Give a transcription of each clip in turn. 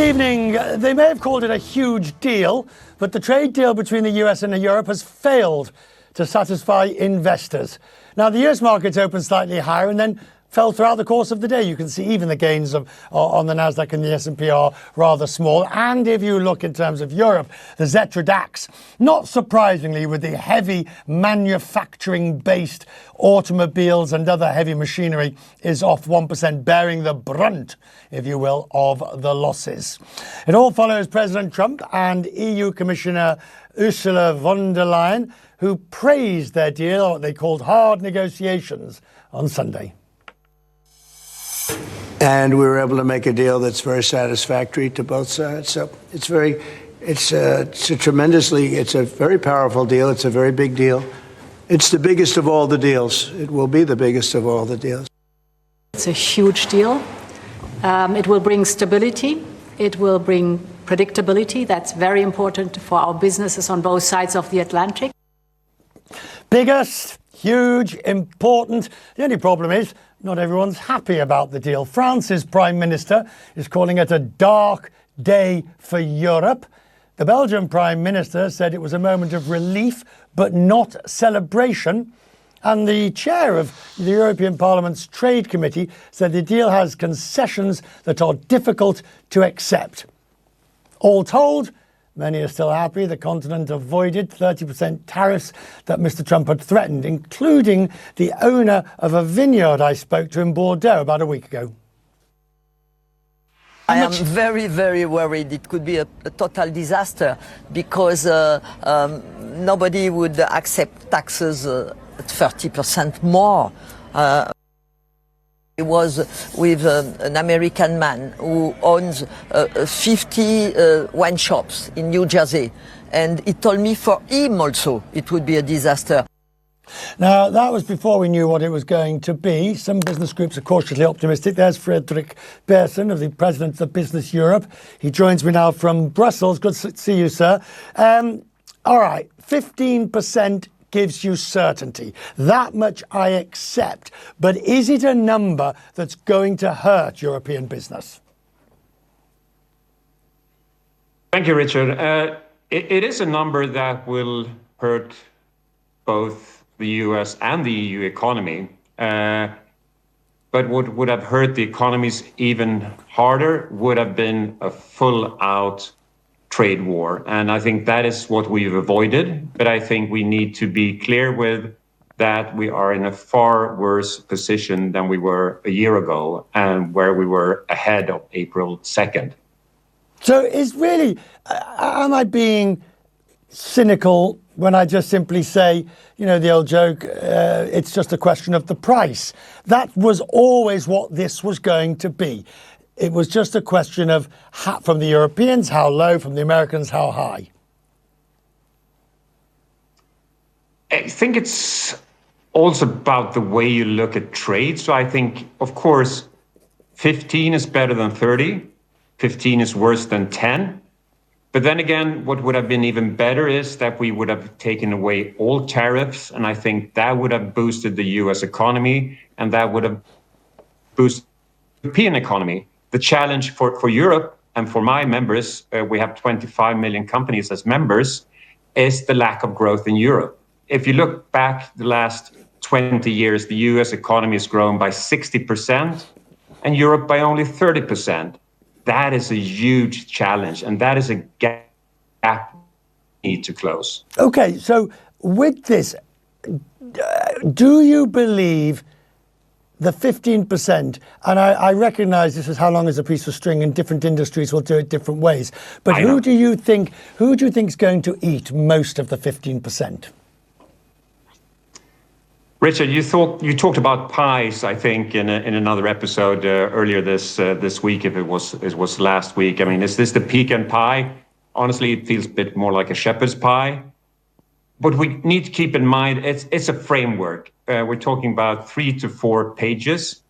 evening. They may have called it a huge deal, but the trade deal between the US and Europe has failed to satisfy investors. Now, the US markets opened slightly higher and then fell throughout the course of the day. You can see even the gains on the Nasdaq and the S&P are rather small. And if you look in terms of Europe, the Xetra DAX, not surprisingly, with the heavy manufacturing-based automobiles and other heavy machinery, is off 1%, bearing the brunt, if you will, of the losses. It all follows President Trump and EU Commissioner Ursula von der Leyen, who praised their deal, what they called hard negotiations, on Sunday. And we were able to make a deal that's very satisfactory to both sides. So it's a very powerful deal. It's a very big deal. It's the biggest of all the deals. It will be the biggest of all the deals. It's a huge deal. It will bring stability. It will bring predictability. That's very important for our businesses on both sides of the Atlantic. Biggest, huge, important. The only problem is not everyone's happy about the deal. France's Prime Minister is calling it a dark day for Europe. The Belgian Prime Minister said it was a moment of relief, but not celebration. And the chair of the European Parliament's Trade Committee said the deal has concessions that are difficult to accept. All told, many are still happy the continent avoided 30% tariffs that Mr. Trump had threatened, including the owner of a vineyard I spoke to in Bordeaux about a week ago. I am very, very worried. It could be a total disaster because nobody would accept taxes at 30% more. I was with an American man who owns 50 wine shops in New Jersey, and he told me for him also it would be a disaster. Now, that was before we knew what it was going to be. Some business groups are cautiously optimistic. There's Frederick Persson, of the President of Business Europe. He joins me now from Brussels. Good to see you, sir. All right, 15% gives you certainty. That much I accept. But is it a number that's going to hurt European business? Thank you, Richard. It is a number that will hurt both the US and the EU economy. But what would have hurt the economies even harder would have been a full-out trade war. And I think that is what we've avoided. But I think we need to be clear with that we are in a far worse position than we were a year ago and where we were ahead of April 2nd. So is really, am I being cynical when I just simply say, you know, the old joke, it's just a question of the price? That was always what this was going to be. It was just a question of, from the Europeans, how low, from the Americans, how high. I think it's also about the way you look at trade. So I think, of course, 15 is better than 30. 15 is worse than 10. But then again, what would have been even better is that we would have taken away all tariffs. And I think that would have boosted the US economy and that would have boosted the European economy. The challenge for Europe and for my members, we have 25 million companies as members, is the lack of growth in Europe. If you look back the last 20 years, the US economy has grown by 60% and Europe by only 30%. That is a huge challenge, and that is a gap we need to close. Okay, so with this, do you believe the 15%, and I recognise this is how long is a piece of string and different industries will do it different ways, but who do you think is going to eat most of the 15%? Richard, you talked about pies, I think, in another episode earlier this week, if it was last week. I mean, is this the pecan pie? Honestly, it feels a bit more like a shepherd's pie. But we need to keep in mind it's a framework. We're talking about 3 to 4 pages.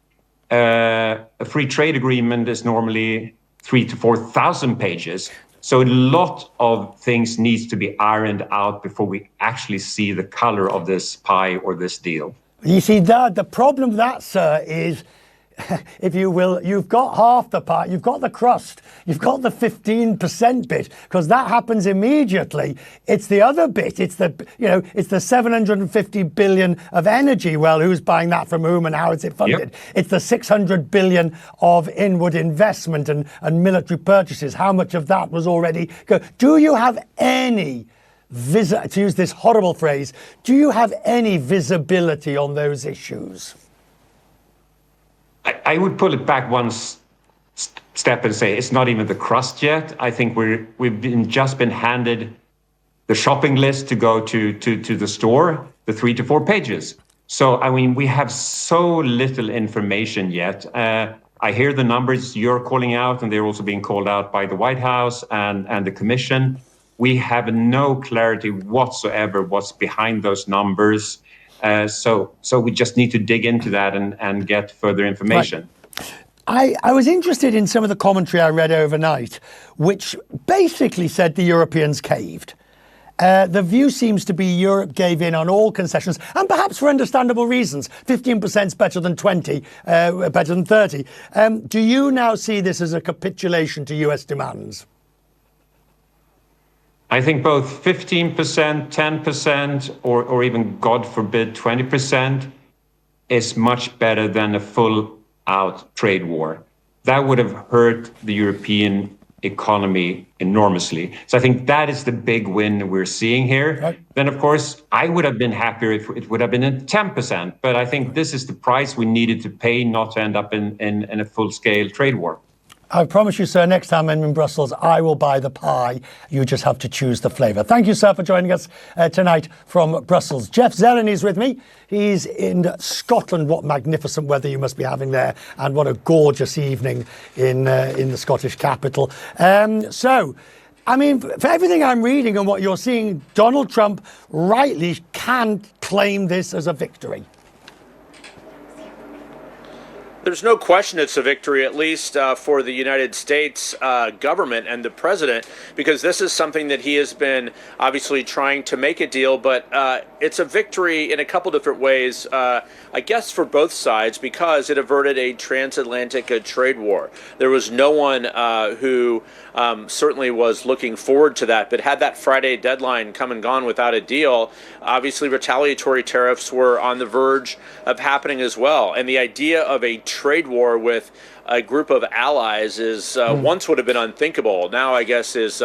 A free trade agreement is normally 3,000 to 4,000 pages. So a lot of things needs to be ironed out before we actually see the color of this pie or this deal. You see, the problem with that, sir, is if you will, you've got half the pie, you've got the crust, you've got the 15% bit, because that happens immediately. It's the other bit, it's the 750 billion of energy. Well, who's buying that from whom and how is it funded? Yep. It's the 600 billion of inward investment and military purchases. How much of that was already go? Do you have any to use this horrible phrase, do you have any visibility on those issues? I would pull it back one step and say it's not even the crust yet. I think we've just been handed the shopping list to go to the store, the 3 to 4 pages. So, I mean, we have so little information yet. I hear the numbers you're calling out, and they're also being called out by the White House and the Commission. We have no clarity whatsoever what's behind those numbers. So we just need to dig into that and get further information. Right. I was interested in some of the commentary I read overnight, which basically said the Europeans caved. The view seems to be Europe gave in on all concessions, and perhaps for understandable reasons. 15% is better than 20, better than 30. Do you now see this as a capitulation to US demands? I think both 15%, 10%, or even, God forbid, 20% is much better than a full-out trade war. That would have hurt the European economy enormously. So I think that is the big win we're seeing here. Right. Then, of course, I would have been happier if it would have been at 10%. But I think this is the price we needed to pay not to end up in a full-scale trade war. I promise you, sir, next time I'm in Brussels, I will buy the pie. You just have to choose the flavour. Thank you, sir, for joining us tonight from Brussels. Jeff Zeleny is with me. He's in Scotland. What magnificent weather you must be having there. And what a gorgeous evening in the Scottish capital. So, I mean, for everything I'm reading and what you're seeing, Donald Trump rightly can claim this as a victory. There's no question it's a victory, at least for the United States government and the president, because this is something that he has been obviously trying to make a deal. But it's a victory in a couple different ways, I guess, for both sides, because it averted a transatlantic trade war. There was no one who certainly was looking forward to that. But had that Friday deadline come and gone without a deal, obviously retaliatory tariffs were on the verge of happening as well. And the idea of a trade war with a group of allies is once would have been unthinkable. Now, I guess, is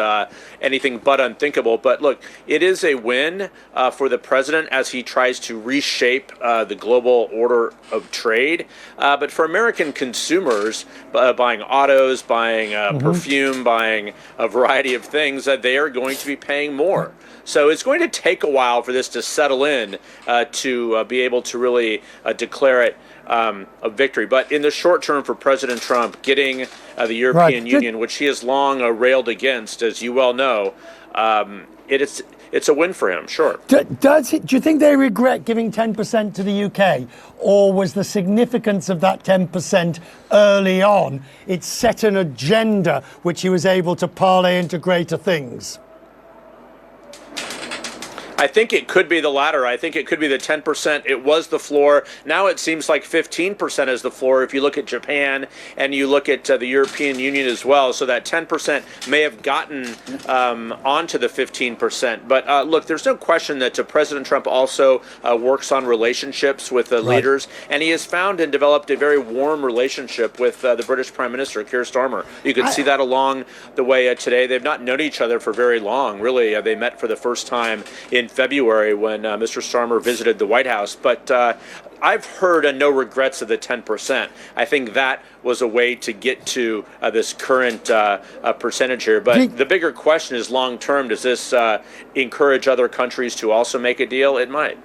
anything but unthinkable. But look, it is a win for the president as he tries to reshape the global order of trade. But for American consumers, buying autos, buying perfume, buying a variety of things, they are going to be paying more. So it's going to take a while for this to settle in to be able to really declare it a victory. But in the short term for President Trump, getting the European Union, which he has long railed against, as you well know, it's a win for him, sure. Do you think they regret giving 10% to the UK? Or was the significance of that 10% early on, it set an agenda which he was able to parlay into greater things? I think it could be the latter. I think it could be the 10%. It was the floor. Now it seems like 15% is the floor if you look at Japan and you look at the European Union as well. So that 10% may have gotten onto the 15%. But look, there's no question that President Trump also works on relationships with leaders. And he has found and developed a very warm relationship with the British Prime Minister, Keir Starmer. You can see that along the way today. They've not known each other for very long, really. They met for the first time in February when Mr. Starmer visited the White House. But I've heard no regrets of the 10%. I think that was a way to get to this current percentage here. But the bigger question is long term. Does this encourage other countries to also make a deal? It might.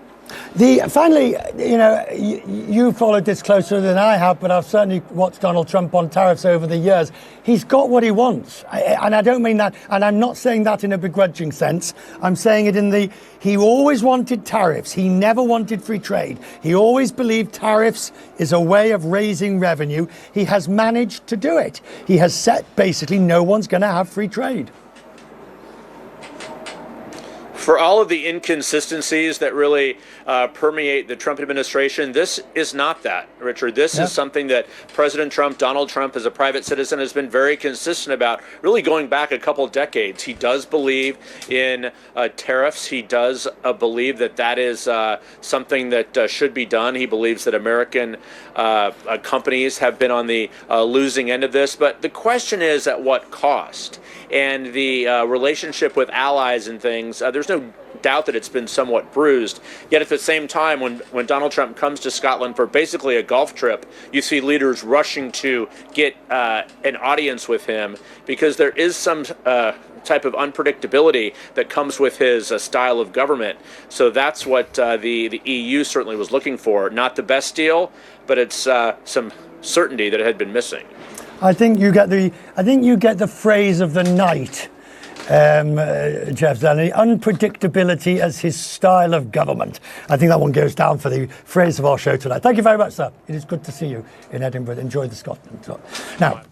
Finally, you followed this closer than I have, but I've certainly watched Donald Trump on tariffs over the years. He's got what he wants. And I don't mean that, and I'm not saying that in a begrudging sense. I'm saying it he always wanted tariffs. He never wanted free trade. He always believed tariffs is a way of raising revenue. He has managed to do it. He has said basically no one's going to have free trade. For all of the inconsistencies that really permeate the Trump administration, this is not that, Richard. This is something that President Trump, Donald Trump, as a private citizen, has been very consistent about, really going back a couple decades. He does believe in tariffs. He does believe that that is something that should be done. He believes that American companies have been on the losing end of this. But the question is, at what cost? And the relationship with allies and things, there's no doubt that it's been somewhat bruised. Yet at the same time, when Donald Trump comes to Scotland for basically a golf trip, you see leaders rushing to get an audience with him, because there is some type of unpredictability that comes with his style of government. So that's what the EU certainly was looking for. Not the best deal, but it's some certainty that it had been missing. I think you get the phrase of the night, Jeff Zanny, unpredictability as his style of government. I think that one goes down for the phrase of our show tonight. Thank you very much, sir. It is good to see you in Edinburgh. Enjoy the Scotland tour. Now,